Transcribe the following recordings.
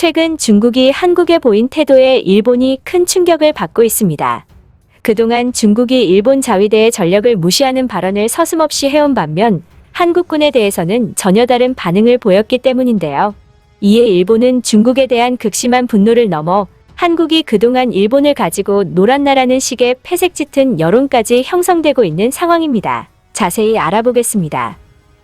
최근 중국이 한국에 보인 태도에 일본이 큰 충격을 받고 있습니다. 그동안 중국이 일본 자위대의 전력을 무시하는 발언을 서슴없이 해온 반면 한국군에 대해서는 전혀 다른 반응을 보였기 때문인데요. 이에 일본은 중국에 대한 극심한 분노를 넘어 한국이 그동안 일본을 가지고 놀았나라는 식의 패색 짙은 여론까지 형성되고 있는 상황입니다. 자세히 알아보겠습니다.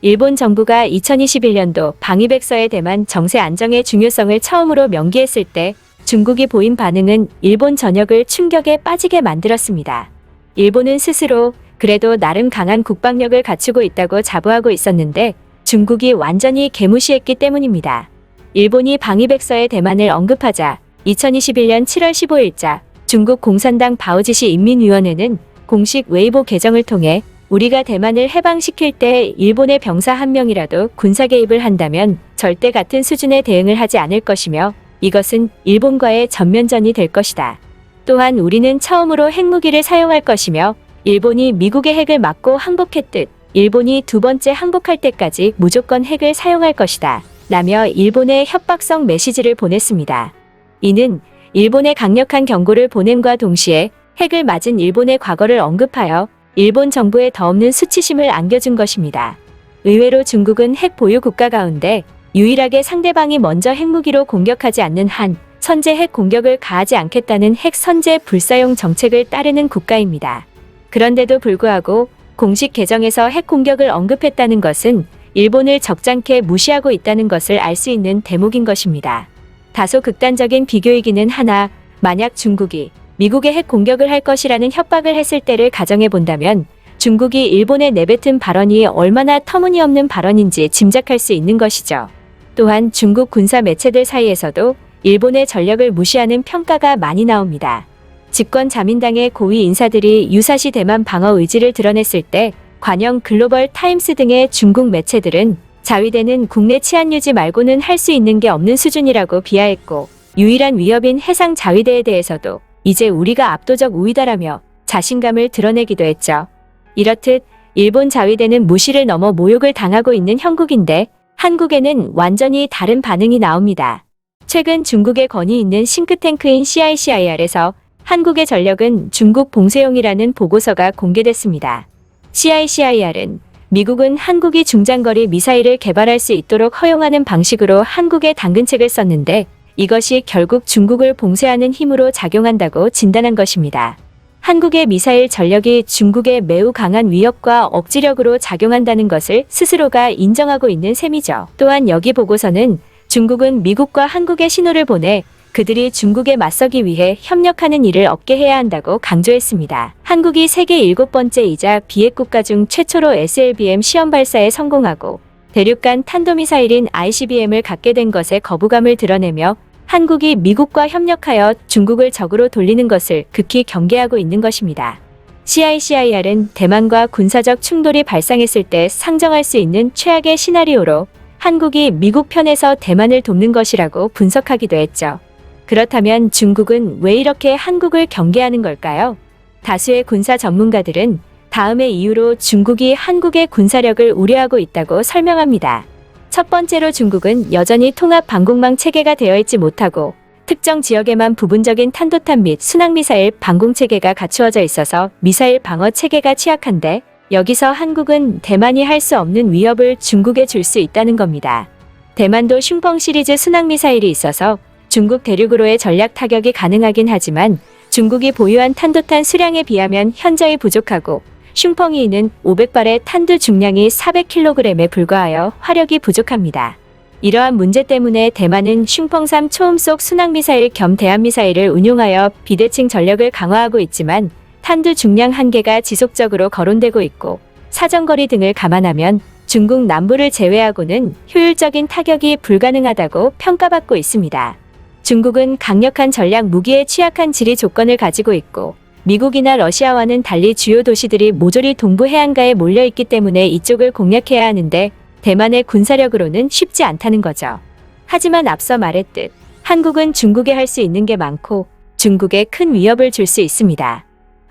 일본 정부가 2021년도 방위백서에 대만 정세 안정의 중요성을 처음으로 명기했을 때 중국이 보인 반응은 일본 전역을 충격에 빠지게 만들었습니다. 일본은 스스로 그래도 나름 강한 국방력을 갖추고 있다고 자부하고 있었는데 중국이 완전히 개무시했기 때문입니다. 일본이 방위백서에 대만을 언급하자 2021년 7월 15일자 중국 공산당 바오지시 인민위원회는 공식 웨이보 계정을 통해 우리가 대만을 해방시킬 때 일본의 병사 한 명이라도 군사 개입을 한다면 절대 같은 수준의 대응을 하지 않을 것이며 이것은 일본과의 전면전이 될 것이다. 또한 우리는 처음으로 핵무기를 사용할 것이며 일본이 미국의 핵을 막고 항복했듯 일본이 두 번째 항복할 때까지 무조건 핵을 사용할 것이다. 라며 일본에 협박성 메시지를 보냈습니다. 이는 일본의 강력한 경고를 보냄과 동시에 핵을 맞은 일본의 과거를 언급하여 일본 정부에 더없는 수치심을 안겨준 것입니다. 의외로 중국은 핵 보유 국가 가운데 유일하게 상대방이 먼저 핵무기로 공격하지 않는 한 선제 핵 공격을 가하지 않겠다는 핵 선제 불사용 정책을 따르는 국가입니다. 그런데도 불구하고 공식 계정에서 핵 공격을 언급했다는 것은 일본을 적잖게 무시하고 있다는 것을 알 수 있는 대목인 것입니다. 다소 극단적인 비교이기는 하나 만약 중국이 미국의 핵 공격을 할 것이라는 협박을 했을 때를 가정해 본다면 중국이 일본에 내뱉은 발언이 얼마나 터무니없는 발언인지 짐작할 수 있는 것이죠. 또한 중국 군사 매체들 사이에서도 일본의 전력을 무시하는 평가가 많이 나옵니다. 집권 자민당의 고위 인사들이 유사시 대만 방어 의지를 드러냈을 때 관영 글로벌 타임스 등의 중국 매체들은 자위대는 국내 치안 유지 말고는 할 수 있는 게 없는 수준이라고 비하했고 유일한 위협인 해상 자위대에 대해서도 이제 우리가 압도적 우위다라며 자신감을 드러내기도 했죠. 이렇듯 일본 자위대는 무시를 넘어 모욕을 당하고 있는 형국인데 한국에는 완전히 다른 반응이 나옵니다. 최근 중국의 권위 있는 싱크탱크인 CICIR에서 한국의 전력은 중국 봉쇄용이라는 보고서가 공개됐습니다. CICIR은 미국은 한국이 중장거리 미사일을 개발할 수 있도록 허용하는 방식으로 한국에 당근책을 썼는데 이것이 결국 중국을 봉쇄하는 힘으로 작용한다고 진단한 것입니다. 한국의 미사일 전력이 중국의 매우 강한 위협과 억지력으로 작용한다는 것을 스스로가 인정하고 있는 셈이죠. 또한 여기 보고서는 중국은 미국과 한국에 신호를 보내 그들이 중국에 맞서기 위해 협력하는 일을 얻게 해야 한다고 강조했습니다. 한국이 세계 7번째이자 비핵 국가 중 최초로 SLBM 시험 발사에 성공하고 대륙간 탄도미사일인 ICBM을 갖게 된 것에 거부감을 드러내며 한국이 미국과 협력하여 중국을 적으로 돌리는 것을 극히 경계하고 있는 것입니다. CICIR은 대만과 군사적 충돌이 발생했을 때 상정할 수 있는 최악의 시나리오로 한국이 미국 편에서 대만을 돕는 것이라고 분석하기도 했죠. 그렇다면 중국은 왜 이렇게 한국을 경계하는 걸까요? 다수의 군사 전문가들은 다음의 이유로 중국이 한국의 군사력을 우려하고 있다고 설명합니다. 첫 번째로 중국은 여전히 통합 방공망 체계가 되어 있지 못하고 특정 지역에만 부분적인 탄도탄 및 순항미사일 방공 체계가 갖추어져 있어서 미사일 방어 체계가 취약한데 여기서 한국은 대만이 할 수 없는 위협을 중국에 줄 수 있다는 겁니다. 대만도 슝펑 시리즈 순항미사일이 있어서 중국 대륙으로의 전략 타격이 가능하긴 하지만 중국이 보유한 탄도탄 수량에 비하면 현저히 부족하고 슝펑이는 500발의 탄두 중량이 400kg에 불과하여 화력이 부족합니다. 이러한 문제 때문에 대만은 슝펑3 초음속 순항미사일 겸 대한미사일을 운용하여 비대칭 전력을 강화하고 있지만 탄두 중량 한계가 지속적으로 거론되고 있고 사정거리 등을 감안하면 중국 남부를 제외하고는 효율적인 타격이 불가능하다고 평가받고 있습니다. 중국은 강력한 전략 무기에 취약한 지리 조건을 가지고 있고 미국이나 러시아와는 달리 주요 도시들이 모조리 동부 해안가에 몰려있기 때문에 이쪽을 공략해야 하는데 대만의 군사력으로는 쉽지 않다는 거죠. 하지만 앞서 말했듯 한국은 중국에 할 수 있는 게 많고 중국에 큰 위협을 줄 수 있습니다.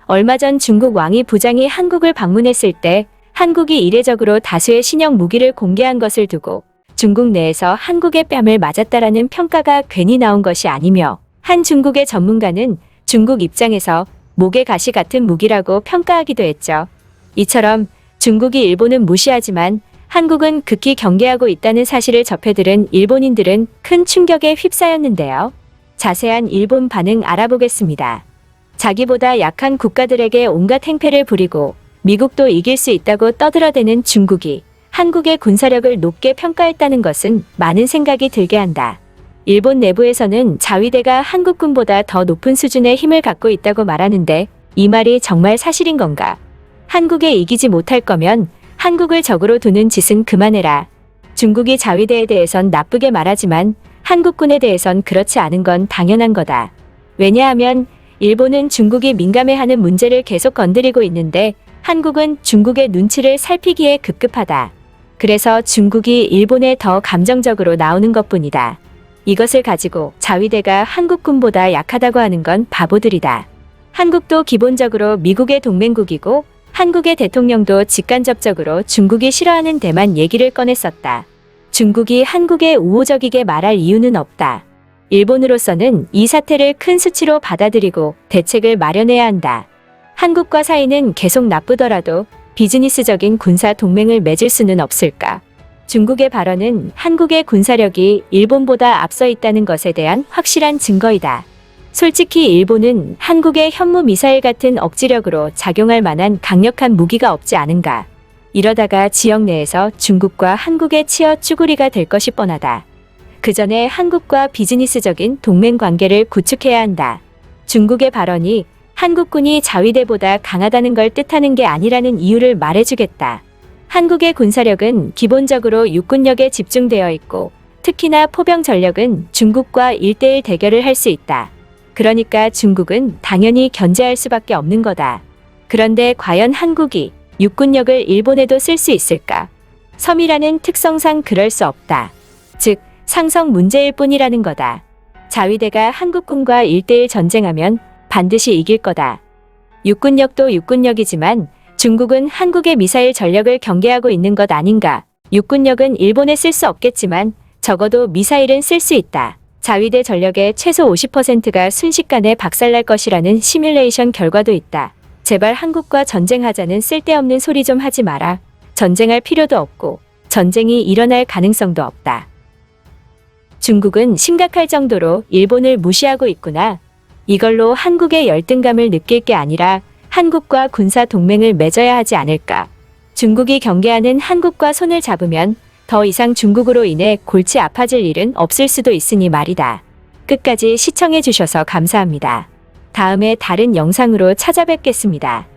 얼마 전 중국 왕이 부장이 한국을 방문했을 때 한국이 이례적으로 다수의 신형 무기를 공개한 것을 두고 중국 내에서 한국의 뺨을 맞았다라는 평가가 괜히 나온 것이 아니며 한 중국의 전문가는 중국 입장에서 목의 가시 같은 무기라고 평가하기도 했죠. 이처럼 중국이 일본은 무시하지만 한국은 극히 경계하고 있다는 사실을 접해들은 일본인들은 큰 충격에 휩싸였는데요. 자세한 일본 반응 알아보겠습니다. 자기보다 약한 국가들에게 온갖 행패를 부리고 미국도 이길 수 있다고 떠들어대는 중국이 한국의 군사력을 높게 평가했다는 것은 많은 생각이 들게 한다. 일본 내부에서는 자위대가 한국군보다 더 높은 수준의 힘을 갖고 있다고 말하는데 이 말이 정말 사실인 건가? 한국에 이기지 못할 거면 한국을 적으로 두는 짓은 그만해라. 중국이 자위대에 대해선 나쁘게 말하지만 한국군에 대해선 그렇지 않은 건 당연한 거다. 왜냐하면 일본은 중국이 민감해하는 문제를 계속 건드리고 있는데 한국은 중국의 눈치를 살피기에 급급하다. 그래서 중국이 일본에 더 감정적으로 나오는 것뿐이다. 이것을 가지고 자위대가 한국군보다 약하다고 하는 건 바보들이다. 한국도 기본적으로 미국의 동맹국이고 한국의 대통령도 직간접적으로 중국이 싫어하는 데만 얘기를 꺼냈었다. 중국이 한국에 우호적이게 말할 이유는 없다. 일본으로서는 이 사태를 큰 수치로 받아들이고 대책을 마련해야 한다. 한국과 사이는 계속 나쁘더라도 비즈니스적인 군사 동맹을 맺을 수는 없을까? 중국의 발언은 한국의 군사력이 일본보다 앞서 있다는 것에 대한 확실한 증거이다. 솔직히 일본은 한국의 현무 미사일 같은 억지력으로 작용할 만한 강력한 무기가 없지 않은가. 이러다가 지역 내에서 중국과 한국의 치어 쭈구리가 될 것이 뻔하다. 그 전에 한국과 비즈니스적인 동맹 관계를 구축해야 한다. 중국의 발언이 한국군이 자위대보다 강하다는 걸 뜻하는 게 아니라는 이유를 말해주겠다. 한국의 군사력은 기본적으로 육군력에 집중되어 있고 특히나 포병 전력은 중국과 1대1 대결을 할 수 있다. 그러니까 중국은 당연히 견제할 수밖에 없는 거다. 그런데 과연 한국이 육군력을 일본에도 쓸 수 있을까? 섬이라는 특성상 그럴 수 없다. 즉, 상성 문제일 뿐이라는 거다. 자위대가 한국군과 1대1 전쟁하면 반드시 이길 거다. 육군력도 육군력이지만 중국은 한국의 미사일 전력을 경계하고 있는 것 아닌가. 육군력은 일본에 쓸 수 없겠지만 적어도 미사일은 쓸 수 있다. 자위대 전력의 최소 50%가 순식간에 박살날 것이라는 시뮬레이션 결과도 있다. 제발 한국과 전쟁하자는 쓸데없는 소리 좀 하지 마라. 전쟁할 필요도 없고 전쟁이 일어날 가능성도 없다. 중국은 심각할 정도로 일본을 무시하고 있구나. 이걸로 한국의 열등감을 느낄 게 아니라 한국과 군사 동맹을 맺어야 하지 않을까. 중국이 경계하는 한국과 손을 잡으면 더 이상 중국으로 인해 골치 아파질 일은 없을 수도 있으니 말이다. 끝까지 시청해 주셔서 감사합니다. 다음에 다른 영상으로 찾아뵙겠습니다.